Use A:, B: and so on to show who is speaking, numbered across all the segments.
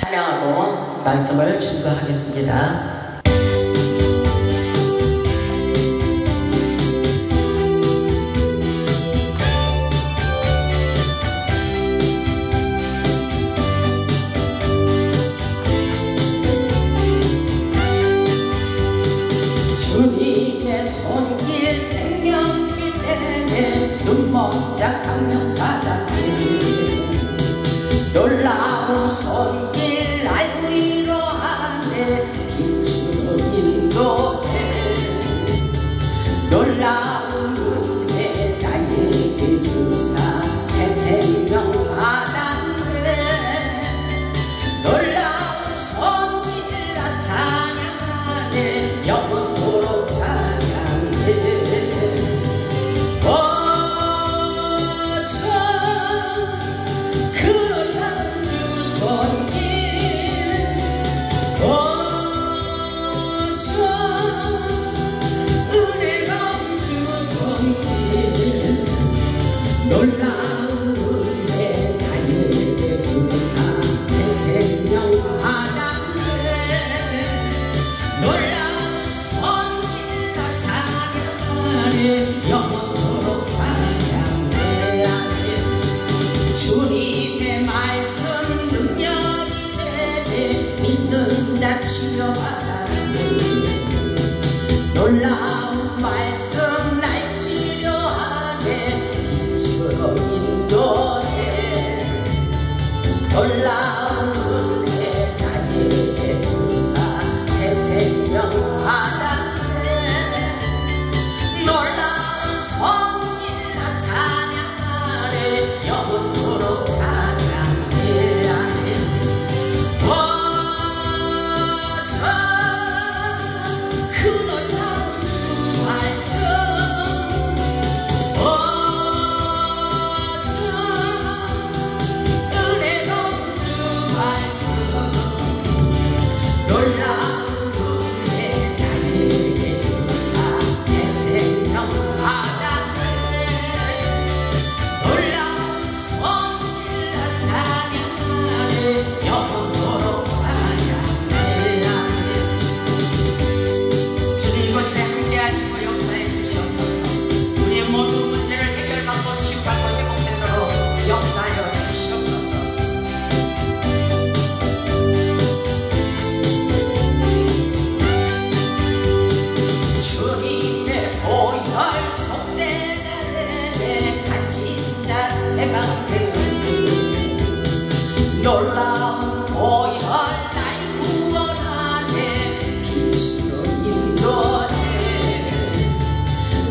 A: 찬양하고 말씀을 증거하겠습니다.
B: 주님의 손길 생명빛 때문에 눈먼자 강명 찾았네. 놀라운 손길 날 위로하네. 빛으로 인도해. 놀라운 은혜 나에게 주사 새 생명 받았네. 놀라운 손길 나 찬양하네. 영원토록 찬양해. 놀라운 은혜 나에게 주사 새 생명 받았네. 놀라운 손길 나 찬양하네. 영원토록 찬양해. 주님의 말씀 능력이 되네. 믿는 자 치료받았네. 놀라운 말씀 날 치료하네. 빛으로 인도해. 놀라운 은혜 나에게 주사 새 생명 받았네. 놀라운 손길 나 찬양하네. 영원토록 찬양해. 그 놀라운 주 말씀 놀라운 보혈 날 구원하네. 빛으로 인도해.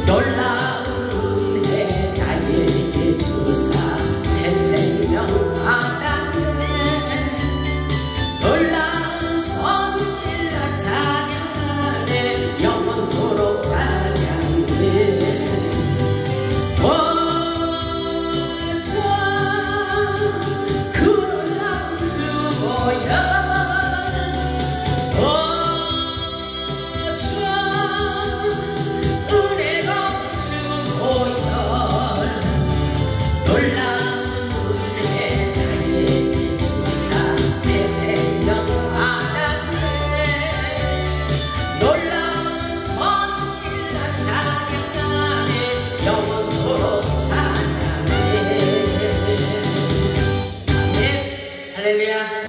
B: 놀라운 은혜 나에게 주사 새 생명 받았네. 놀라운 손길 나 찬양하네. 영원토록 찬양해.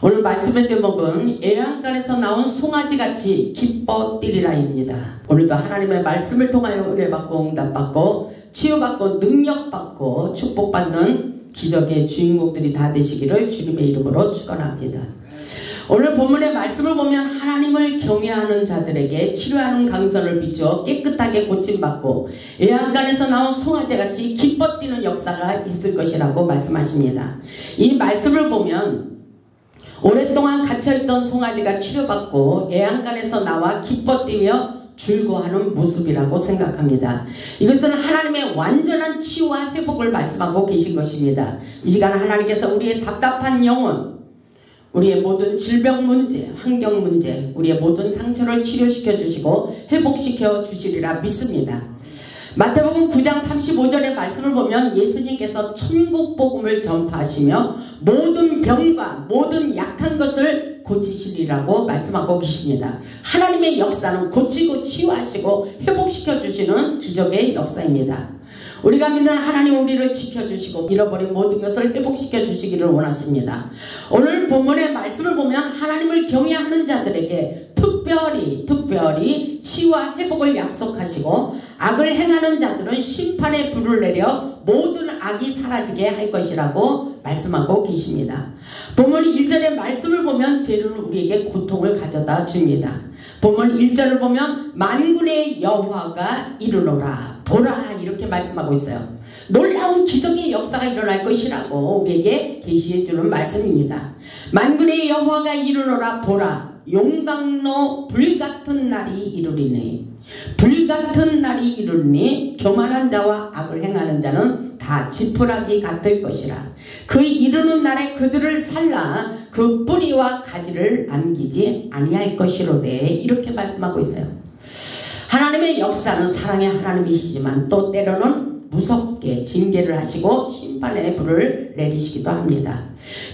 B: 오늘 말씀의 제목은 애양간에서 나온 송아지같이 기뻐 뛰리라입니다. 오늘도 하나님의 말씀을 통하여 은혜받고 응답받고 치유받고 능력받고 축복받는 기적의 주인공들이 다 되시기를 주님의 이름으로 축원합니다. 오늘 본문의 말씀을 보면 하나님을 경외하는 자들에게 치료하는 강선을 비추어 깨끗하게 고침받고 애양간에서 나온 송아지같이 기뻐 뛰는 역사가 있을 것이라고 말씀하십니다. 이 말씀을 보면 오랫동안 갇혀있던 송아지가 치료받고 애양간에서 나와 기뻐 뛰며 즐거워하는 모습이라고 생각합니다. 이것은 하나님의 완전한 치유와 회복을 말씀하고 계신 것입니다. 이 시간 하나님께서 우리의 답답한 영혼, 우리의 모든 질병 문제, 환경 문제, 우리의 모든 상처를 치료시켜 주시고 회복시켜 주시리라 믿습니다. 마태복음 9장 35절의 말씀을 보면 예수님께서 천국 복음을 전파하시며 모든 병과 모든 약한 것을 고치시리라고 말씀하고 계십니다. 하나님의 역사는 고치고 치유하시고 회복시켜 주시는 기적의 역사입니다. 우리가 믿는 하나님 우리를 지켜주시고 잃어버린 모든 것을 회복시켜 주시기를 원하십니다. 오늘 본문의 말씀을 보면 하나님을 경외하는 자들에게 특별히 치유와 회복을 약속하시고 악을 행하는 자들은 심판의 불을 내려 모든 악이 사라지게 할 것이라고 말씀하고 계십니다. 본문 1절의 말씀을 보면 죄는 우리에게 고통을 가져다 줍니다. 본문 1절을 보면 만군의 여호와가 이르노라 보라 이렇게 말씀하고 있어요. 놀라운 기적의 역사가 일어날 것이라고 우리에게 계시해 주는 말씀입니다. 만군의 여호와가 이르노라 보라 용광로 불같은 날이 이르리니 불같은 날이 이르리니 교만한 자와 악을 행하는 자는 다 지푸라기 같을 것이라. 그 이르는 날에 그들을 살라 그 뿌리와 가지를 남기지 아니할 것이로되 이렇게 말씀하고 있어요. 하나님의 역사는 사랑의 하나님이시지만 또 때로는 무섭게 징계를 하시고 심판의 불을 내리시기도 합니다.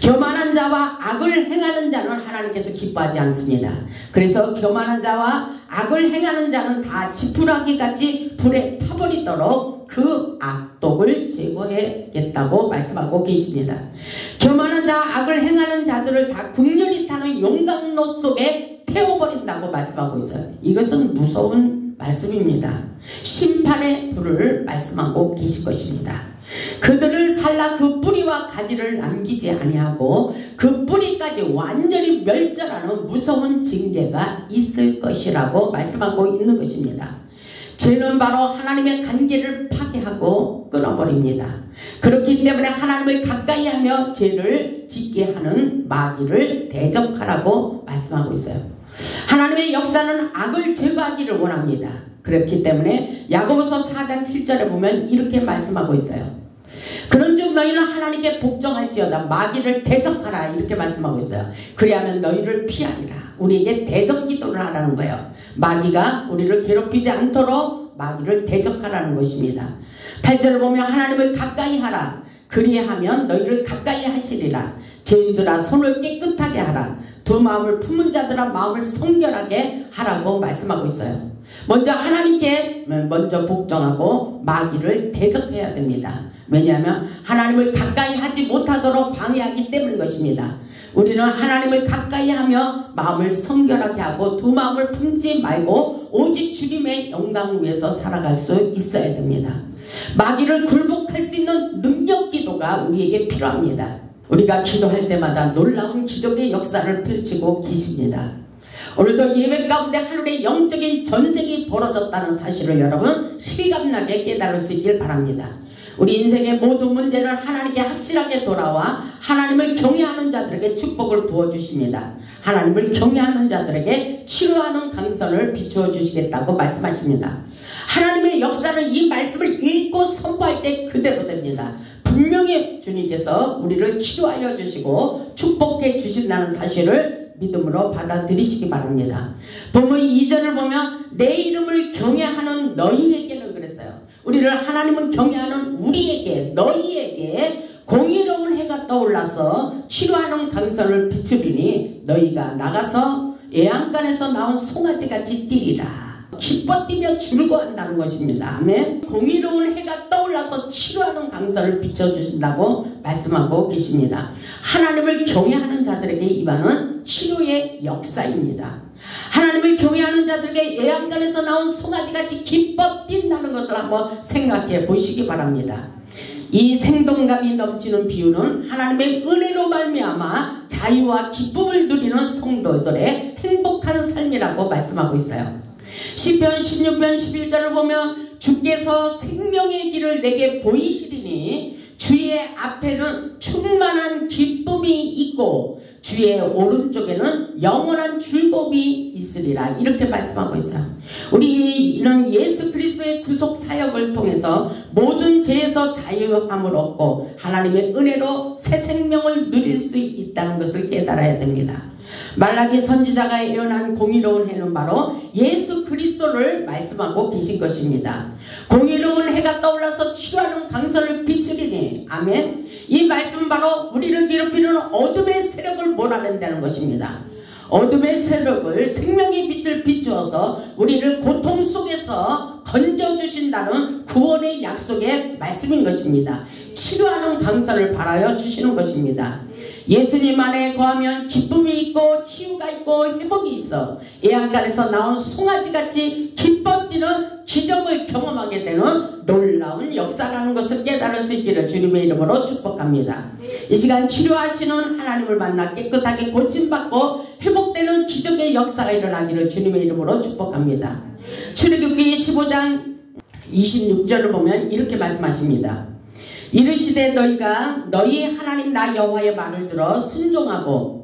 B: 교만한 자와 악을 행하는 자는 하나님께서 기뻐하지 않습니다. 그래서 교만한 자와 악을 행하는 자는 다 지푸라기같이 불에 타버리도록 그 악독을 제거해야겠다고 말씀하고 계십니다. 교만한 자 악을 행하는 자들을 다 국렬이 타는 용광로 속에 태워버린다고 말씀하고 있어요. 이것은 무서운 말씀입니다. 심판의 불을 말씀하고 계실 것입니다. 그들을 살라 그 뿌리와 가지를 남기지 아니하고 그 뿌리까지 완전히 멸절하는 무서운 징계가 있을 것이라고 말씀하고 있는 것입니다. 죄는 바로 하나님의 관계를 파괴하고 끊어버립니다. 그렇기 때문에 하나님을 가까이 하며 죄를 짓게 하는 마귀를 대적하라고 말씀하고 있어요. 하나님의 역사는 악을 제거하기를 원합니다. 그렇기 때문에 야고보서 4장 7절에 보면 이렇게 말씀하고 있어요. 그런즉 너희는 하나님께 복종할지어다 마귀를 대적하라 이렇게 말씀하고 있어요. 그리하면 너희를 피하리라. 우리에게 대적 기도를 하라는 거예요. 마귀가 우리를 괴롭히지 않도록 마귀를 대적하라는 것입니다. 8절을 보면 하나님을 가까이 하라. 그리하면 너희를 가까이 하시리라. 죄인들아 손을 깨끗하게 하라. 두 마음을 품은 자들아 마음을 성결하게 하라고 말씀하고 있어요. 먼저 하나님께 먼저 복종하고 마귀를 대적해야 됩니다. 왜냐하면 하나님을 가까이 하지 못하도록 방해하기 때문인 것입니다. 우리는 하나님을 가까이 하며 마음을 성결하게 하고 두 마음을 품지 말고 오직 주님의 영광 위에서 살아갈 수 있어야 됩니다. 마귀를 굴복할 수 있는 능력 기도가 우리에게 필요합니다. 우리가 기도할 때마다 놀라운 기적의 역사를 펼치고 계십니다. 오늘도 예배 가운데 하늘의 영적인 전쟁이 벌어졌다는 사실을 여러분 실감나게 깨달을 수 있길 바랍니다. 우리 인생의 모든 문제는 하나님께 확실하게 돌아와 하나님을 경외하는 자들에게 축복을 부어주십니다. 하나님을 경외하는 자들에게 치료하는 강선을 비추어 주시겠다고 말씀하십니다. 하나님의 역사는 이 말씀을 읽고 선포할 때 그대로 됩니다. 분명히 주님께서 우리를 치료하여 주시고 축복해 주신다는 사실을 믿음으로 받아들이시기 바랍니다. 본문 2절을 보면 내 이름을 경외하는 너희에게는 그랬어요. 우리를 하나님은 경외하는 우리에게 너희에게 공의로운 해가 떠올라서 치료하는 강선을 비추리니 너희가 나가서 애안간에서 나온 송아지같이 뛰리라. 기뻐 뛰며 즐거워한다는 것입니다. 아멘. 공의로운 해가 떠올라서 치료하는 강선을 비춰주신다고 말씀하고 계십니다. 하나님을 경외하는 자들에게 임하는 치료의 역사입니다. 하나님을 경외하는 자들에게 애안간에서 나온 송아지같이 기뻐 뛴다는 것을 한번 생각해 보시기 바랍니다. 이 생동감이 넘치는 비유는 하나님의 은혜로 말미암아 자유와 기쁨을 누리는 성도들의 행복한 삶이라고 말씀하고 있어요. 시편 16편 11절을 보면 주께서 생명의 길을 내게 보이시리니 주의 앞에는 충만한 기쁨이 있고 주의 오른쪽에는 영원한 즐거움이 있으리라 이렇게 말씀하고 있어요. 우리는 예수 그리스도의 구속 사역을 통해서 모든 죄에서 자유함을 얻고 하나님의 은혜로 새 생명을 누릴 수 있다는 것을 깨달아야 됩니다. 말라기 선지자가 예언한 공의로운 해는 바로 예수 그리스도를 말씀하고 계신 것입니다. 공의로운 해가 떠올라서 치료하는 강선을 비추리니 아멘. 이 말씀은 바로 우리를 괴롭히는 어둠의 세력을 몰아낸다는 것입니다. 어둠의 세력을 생명의 빛을 비추어서 우리를 고통 속에서 건져주신다는 구원의 약속의 말씀인 것입니다. 치료하는 강사를 바라여 주시는 것입니다. 예수님 안에 거하면 기쁨이 있고 치유가 있고 회복이 있어 애양간에서 나온 송아지같이 기뻐 뛰는 기적을 경험하게 되는 놀라운 역사라는 것을 깨달을 수 있기를 주님의 이름으로 축복합니다. 이 시간 치료하시는 하나님을 만나 깨끗하게 고침받고 회복되는 기적의 역사가 일어나기를 주님의 이름으로 축복합니다. 출애굽기 15장 26절을 보면 이렇게 말씀하십니다. 이르시되 너희가 너희 하나님 나 여호와의 말을 들어 순종하고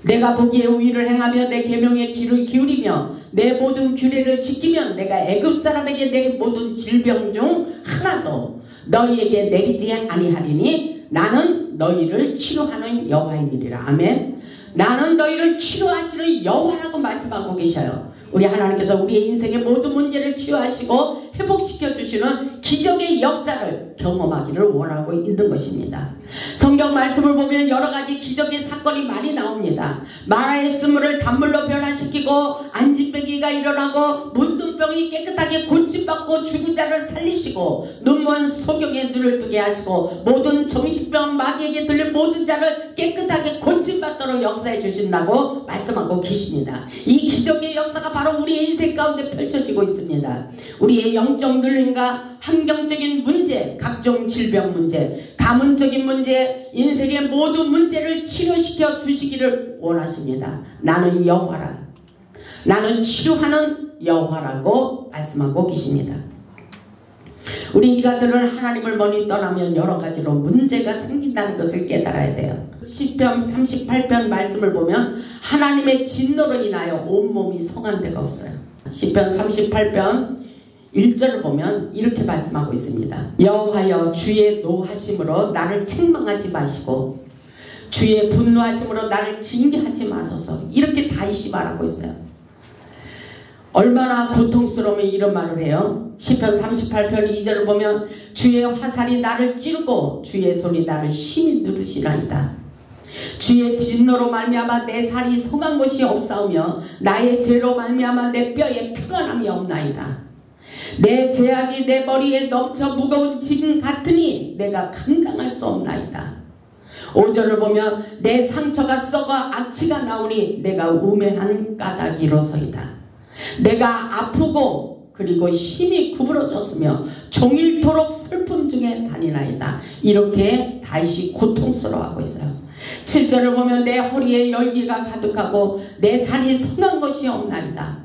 B: 내가 보기에 의를 행하며 내 계명에 귀를 기울이며 내 모든 규례를 지키면 내가 애굽 사람에게 내 모든 질병 중 하나도 너희에게 내리지 아니하리니 나는 너희를 치료하는 여호와이니라. 아멘. 나는 너희를 치료하시는 여호와라고 말씀하고 계셔요. 우리 하나님께서 우리의 인생의 모든 문제를 치유하시고 회복시켜 주시는 기적의 역사를 경험하기를 원하고 있는 것입니다. 성경 말씀을 보면 여러 가지 기적의 사건이 많이 나옵니다. 마라의 쓴물을 단물로 변화시키고 안진뱅이가 일어나고 문둥병이 깨끗하게 고침받고 죽은 자를 살리시고 눈먼 소경에 눈을 뜨게 하시고 모든 정신병 마귀에게 들린 모든 자를 깨끗하게 고침받도록 역사해 주신다고 말씀하고 계십니다. 이 기적의 역사가 바로 우리의 인생 가운데 펼쳐지고 있습니다. 우리의 영적 눌림과 환경적인 문제, 각종 질병 문제, 가문적인 문제, 인생의 모든 문제를 치료시켜 주시기를 원하십니다. 나는 여호와라. 나는 치료하는 여호와라고 말씀하고 계십니다. 우리 인간들은 하나님을 멀리 떠나면 여러 가지로 문제가 생긴다는 것을 깨달아야 돼요. 시편 38편 말씀을 보면 하나님의 진노로 인하여 온몸이 성한 데가 없어요. 시편 38편 1절을 보면 이렇게 말씀하고 있습니다. 여호와여 주의 노하심으로 나를 책망하지 마시고 주의 분노하심으로 나를 징계하지 마소서. 이렇게 다윗이 말하고 있어요. 얼마나 고통스러우면 이런 말을 해요. 시편 38편 2절을 보면 주의 화살이 나를 찌르고 주의 손이 나를 심히 누르시나이다. 주의 진노로 말미암아 내 살이 성한 곳이 없사오며 나의 죄로 말미암아 내 뼈에 평안함이 없나이다. 내 죄악이 내 머리에 넘쳐 무거운 짐 같으니 내가 감당할 수 없나이다. 5절을 보면 내 상처가 썩어 악취가 나오니 내가 우매한 까닭이로소이다. 내가 아프고 그리고 힘이 구부러졌으며 종일토록 슬픔 중에 다니나이다. 이렇게 다윗이 고통스러워하고 있어요. 7절을 보면 내 허리에 열기가 가득하고 내 살이 성한 것이 없나이다.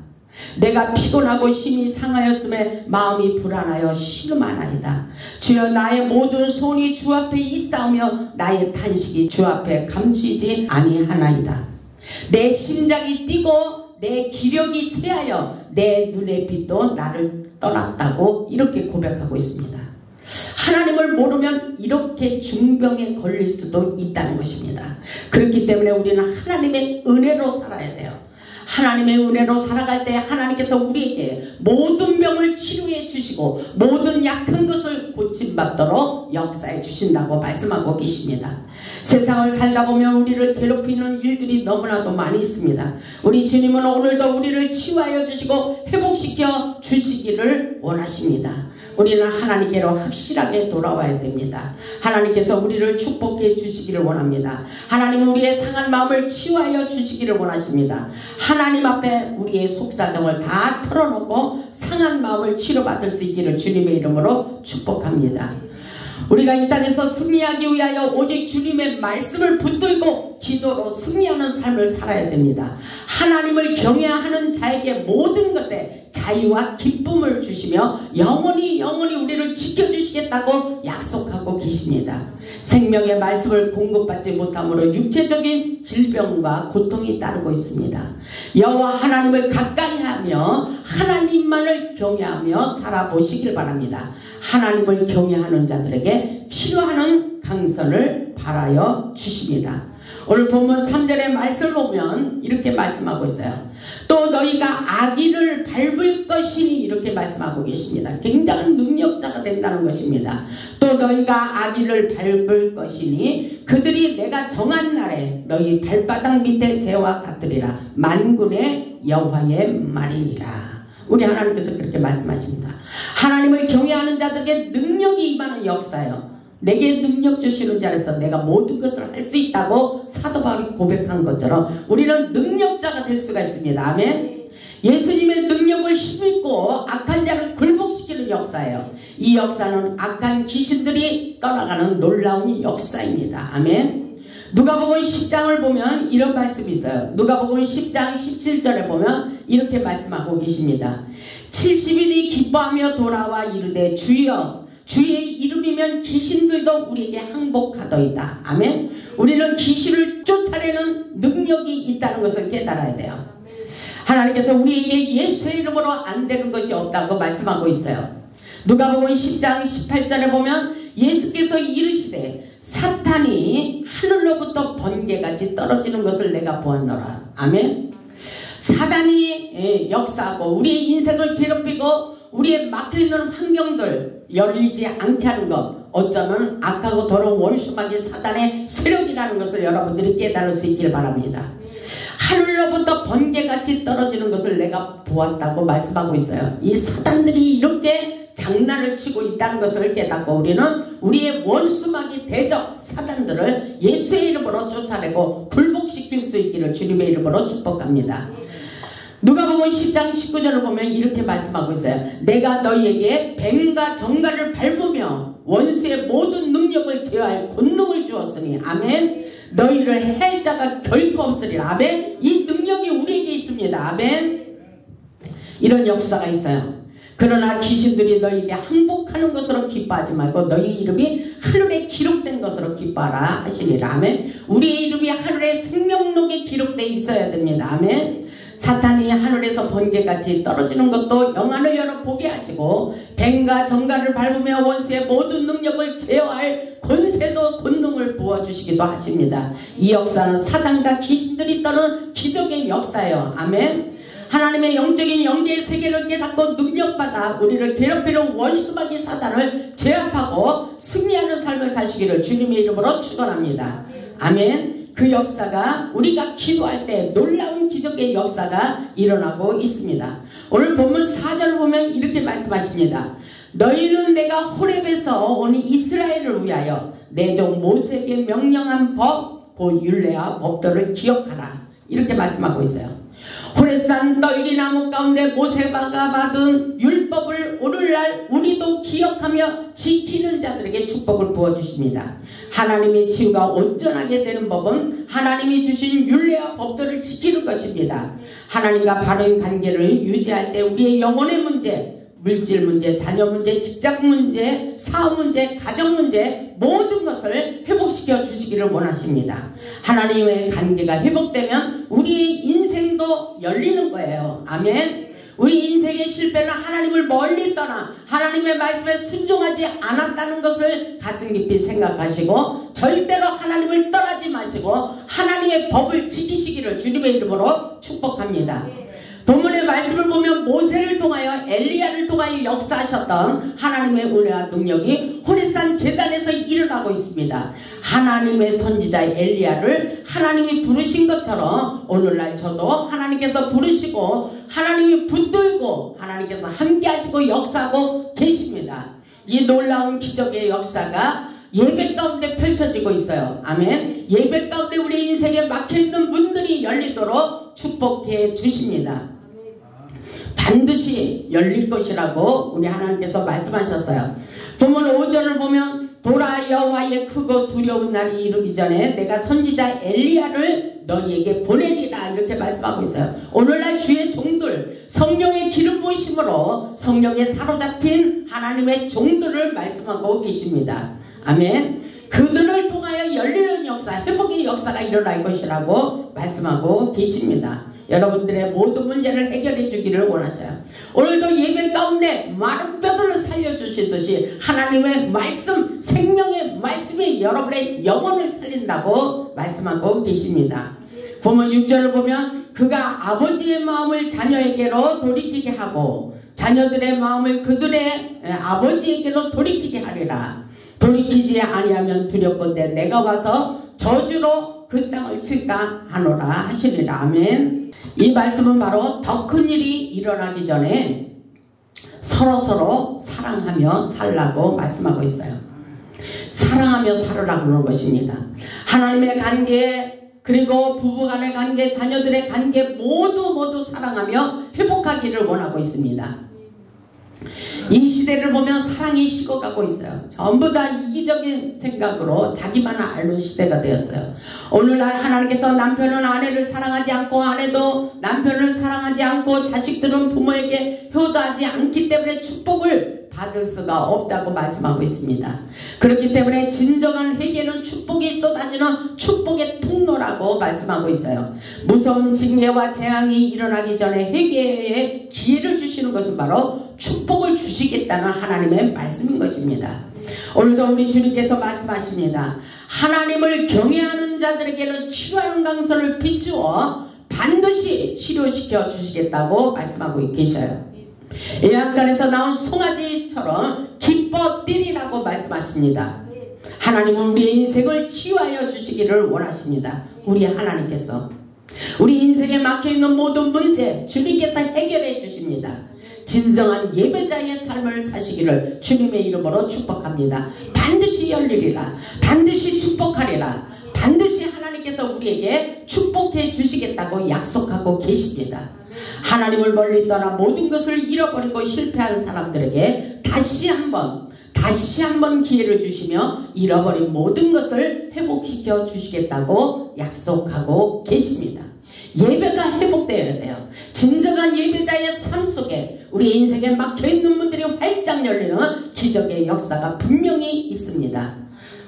B: 내가 피곤하고 힘이 상하였음에 마음이 불안하여 신음하나이다. 주여 나의 모든 손이 주 앞에 있사오며 나의 탄식이 주 앞에 감추이지 아니하나이다. 내 심장이 뛰고 내 기력이 쇠하여 내 눈의 빛도 나를 떠났다고 이렇게 고백하고 있습니다. 하나님을 모르면 이렇게 중병에 걸릴 수도 있다는 것입니다. 그렇기 때문에 우리는 하나님의 은혜로 살아야 돼요. 하나님의 은혜로 살아갈 때 하나님께서 우리에게 모든 병을 치료해 주시고 모든 약한 것을 고침받도록 역사해 주신다고 말씀하고 계십니다. 세상을 살다 보면 우리를 괴롭히는 일들이 너무나도 많이 있습니다. 우리 주님은 오늘도 우리를 치유하여 주시고 회복시켜 주시기를 원하십니다. 우리는 하나님께로 확실하게 돌아와야 됩니다. 하나님께서 우리를 축복해 주시기를 원합니다. 하나님은 우리의 상한 마음을 치유하여 주시기를 원하십니다. 하나님 앞에 우리의 속사정을 다 털어놓고 상한 마음을 치료받을 수 있기를 주님의 이름으로 축복합니다. 우리가 이 땅에서 승리하기 위하여 오직 주님의 말씀을 붙들고 기도로 승리하는 삶을 살아야 됩니다. 하나님을 경외하는 자에게 모든 것에 자유와 기쁨을 주시며 영원히 우리를 지켜주시겠다고 약속하고 계십니다. 생명의 말씀을 공급받지 못함으로 육체적인 질병과 고통이 따르고 있습니다. 여호와 하나님을 가까이 하며 하나님만을 경외하며 살아보시길 바랍니다. 하나님을 경외하는 자들에게 치료하는 강선을 바라여 주십니다. 오늘 본문 3절의 말씀을 보면 이렇게 말씀하고 있어요. 또 너희가 악인을 밟을 것이니 이렇게 말씀하고 계십니다. 굉장한 능력자가 된다는 것입니다. 또 너희가 악인을 밟을 것이니 그들이 내가 정한 날에 너희 발바닥 밑에 재와 같으리라. 만군의 여호와의 말이니라. 우리 하나님께서 그렇게 말씀하십니다. 하나님을 경외하는 자들에게 능력이 임하는 역사예요. 내게 능력 주시는 자라서 내가 모든 것을 할 수 있다고 사도 바울이 고백한 것처럼 우리는 능력자가 될 수가 있습니다. 아멘. 예수님의 능력을 힘입고 악한 자를 굴복시키는 역사예요. 이 역사는 악한 귀신들이 떠나가는 놀라운 역사입니다. 아멘. 누가복음 10장을 보면 이런 말씀이 있어요. 누가복음 10장 17절에 보면 이렇게 말씀하고 계십니다. 70인이 기뻐하며 돌아와 이르되 주여 주의 이름이면 귀신들도 우리에게 항복하더이다. 아멘. 우리는 귀신을 쫓아내는 능력이 있다는 것을 깨달아야 돼요. 하나님께서 우리에게 예수의 이름으로 안 되는 것이 없다고 말씀하고 있어요. 누가복음 10장 18절에 보면 예수께서 이르시되 사탄이 하늘로부터 번개같이 떨어지는 것을 내가 보았노라. 아멘. 사단이 역사하고 우리의 인생을 괴롭히고 우리의 막혀있는 환경들 열리지 않게 하는 것, 어쩌면 악하고 더러운 원수마귀 사단의 세력이라는 것을 여러분들이 깨달을 수 있길 바랍니다. 하늘로부터 번개같이 떨어지는 것을 내가 보았다고 말씀하고 있어요. 이 사단들이 이렇게 장난을 치고 있다는 것을 깨닫고 우리는 우리의 원수마귀 대적 사단들을 예수의 이름으로 쫓아내고 굴복시킬 수 있기를 주님의 이름으로 축복합니다. 누가복음 10장 19절을 보면 이렇게 말씀하고 있어요. 내가 너희에게 뱀과 정갈을 밟으며 원수의 모든 능력을 제어할 권능을 주었으니 아멘. 너희를 할 자가 결코 없으리라. 아멘. 이 능력이 우리에게 있습니다. 아멘. 이런 역사가 있어요. 그러나 귀신들이 너희에게 항복하는 것으로 기뻐하지 말고 너희 이름이 하늘에 기록된 것으로 기뻐하라 하시니라. 아멘. 우리의 이름이 하늘의 생명록에 기록되어 있어야 됩니다. 아멘. 사탄이 하늘에서 번개같이 떨어지는 것도 영안을 열어 보게 하시고 뱀과 정갈을 밟으며 원수의 모든 능력을 제어할 권세도 권능을 부어주시기도 하십니다. 이 역사는 사단과 귀신들이 떠는 기적의 역사예요. 아멘. 하나님의 영적인 영계의 세계를 깨닫고 능력받아 우리를 괴롭히는 원수마귀 사단을 제압하고 승리하는 삶을 사시기를 주님의 이름으로 축원합니다. 아멘. 그 역사가 우리가 기도할 때 놀라운 기적의 역사가 일어나고 있습니다. 오늘 본문 4절을 보면 이렇게 말씀하십니다. 너희는 내가 호렙에서 온 이스라엘을 위하여 내 종 모세에게 명령한 법, 곧 율례와 법도를 기억하라. 이렇게 말씀하고 있어요. 호렙산 떨기나무 가운데 모세가 받은 율법을 오늘날 우리도 기억하며 지키는 자들에게 축복을 부어주십니다. 하나님의 치유가 온전하게 되는 법은 하나님이 주신 율례와 법도를 지키는 것입니다. 하나님과 바른 관계를 유지할 때 우리의 영혼의 문제, 물질 문제, 자녀 문제, 직장 문제, 사업 문제, 가정 문제 모든 것을 회복시켜 주시기를 원하십니다. 하나님의 관계가 회복되면 우리의 인생도 열리는 거예요. 아멘. 우리 인생의 실패는 하나님을 멀리 떠나 하나님의 말씀에 순종하지 않았다는 것을 가슴 깊이 생각하시고 절대로 하나님을 떠나지 마시고 하나님의 법을 지키시기를 주님의 이름으로 축복합니다. 본문의 말씀을 보면 모세를 통하여 엘리야를 통하여 역사하셨던 하나님의 은혜와 능력이 호렙산 제단에서 일어나고 있습니다. 하나님의 선지자 엘리야를 하나님이 부르신 것처럼 오늘날 저도 하나님께서 부르시고 하나님이 붙들고 하나님께서 함께 하시고 역사하고 계십니다. 이 놀라운 기적의 역사가 예배 가운데 펼쳐지고 있어요. 아멘. 예배 가운데 우리 인생에 막혀있는 문들이 열리도록 축복해 주십니다. 반드시 열릴 것이라고 우리 하나님께서 말씀하셨어요. 본문 5절을 보면 보라 여호와의 크고 두려운 날이 이르기 전에 내가 선지자 엘리야를 너희에게 보내리라 이렇게 말씀하고 있어요. 오늘날 주의 종들 성령의 기름 부으심으로 성령에 사로잡힌 하나님의 종들을 말씀하고 계십니다. 아멘. 그들을 통하여 열리는 역사, 회복의 역사가 일어날 것이라고 말씀하고 계십니다. 여러분들의 모든 문제를 해결해 주기를 원하셔요. 오늘도 예배 가운데 마른 뼈들을 살려주시듯이 하나님의 말씀, 생명의 말씀이 여러분의 영혼을 살린다고 말씀하고 계십니다. 보면 6절을 보면 그가 아버지의 마음을 자녀에게로 돌이키게 하고 자녀들의 마음을 그들의 아버지에게로 돌이키게 하리라. 돌이키지 아니하면 두렵건대 내가 와서 저주로 그 땅을 칠까 하노라 하시리라. 아멘. 이 말씀은 바로 더 큰 일이 일어나기 전에 서로 사랑하며 살라고 말씀하고 있어요. 사랑하며 살으라고 그러는 것입니다. 하나님의 관계, 그리고 부부간의 관계, 자녀들의 관계 모두 사랑하며 회복하기를 원하고 있습니다. 이 시대를 보면 사랑이 식어가고 있어요. 전부 다 이기적인 생각으로 자기만 아는 시대가 되었어요. 오늘날 하나님께서 남편은 아내를 사랑하지 않고 아내도 남편을 사랑하지 않고 자식들은 부모에게 효도하지 않기 때문에 축복을 받을 수가 없다고 말씀하고 있습니다. 그렇기 때문에 진정한 회개는 축복이 쏟아지는 축복의 통로라고 말씀하고 있어요. 무서운 징계와 재앙이 일어나기 전에 회개의 기회를 주시는 것은 바로 축복을 주시겠다는 하나님의 말씀인 것입니다. 오늘도 우리 주님께서 말씀하십니다. 하나님을 경외하는 자들에게는 치료하는 강선을 비추어 반드시 치료시켜 주시겠다고 말씀하고 계셔요. 애완간에서 나온 송아지처럼 기뻐 뛰리라고 말씀하십니다. 하나님은 우리의 인생을 치유하여 주시기를 원하십니다. 우리 하나님께서 우리 인생에 막혀있는 모든 문제 주님께서 해결해 주십니다. 진정한 예배자의 삶을 사시기를 주님의 이름으로 축복합니다. 반드시 열리리라. 반드시 축복하리라. 반드시 하나님께서 우리에게 축복해 주시겠다고 약속하고 계십니다. 하나님을 멀리 떠나 모든 것을 잃어버리고 실패한 사람들에게 다시 한번 기회를 주시며 잃어버린 모든 것을 회복시켜 주시겠다고 약속하고 계십니다. 예배가 회복되어야 돼요. 진정한 예배자의 삶 속에 우리 인생에 막혀있는 문들이 활짝 열리는 기적의 역사가 분명히 있습니다.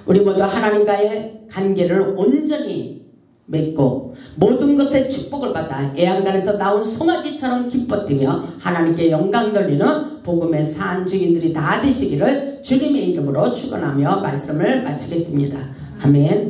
B: 우리 모두 하나님과의 관계를 온전히 맺고 모든 것에 축복을 받아 애완간에서 나온 송아지처럼 기뻐뛰며 하나님께 영광 돌리는 복음의 산 증인들이 다 되시기를 주님의 이름으로 축원하며 말씀을 마치겠습니다. 아멘.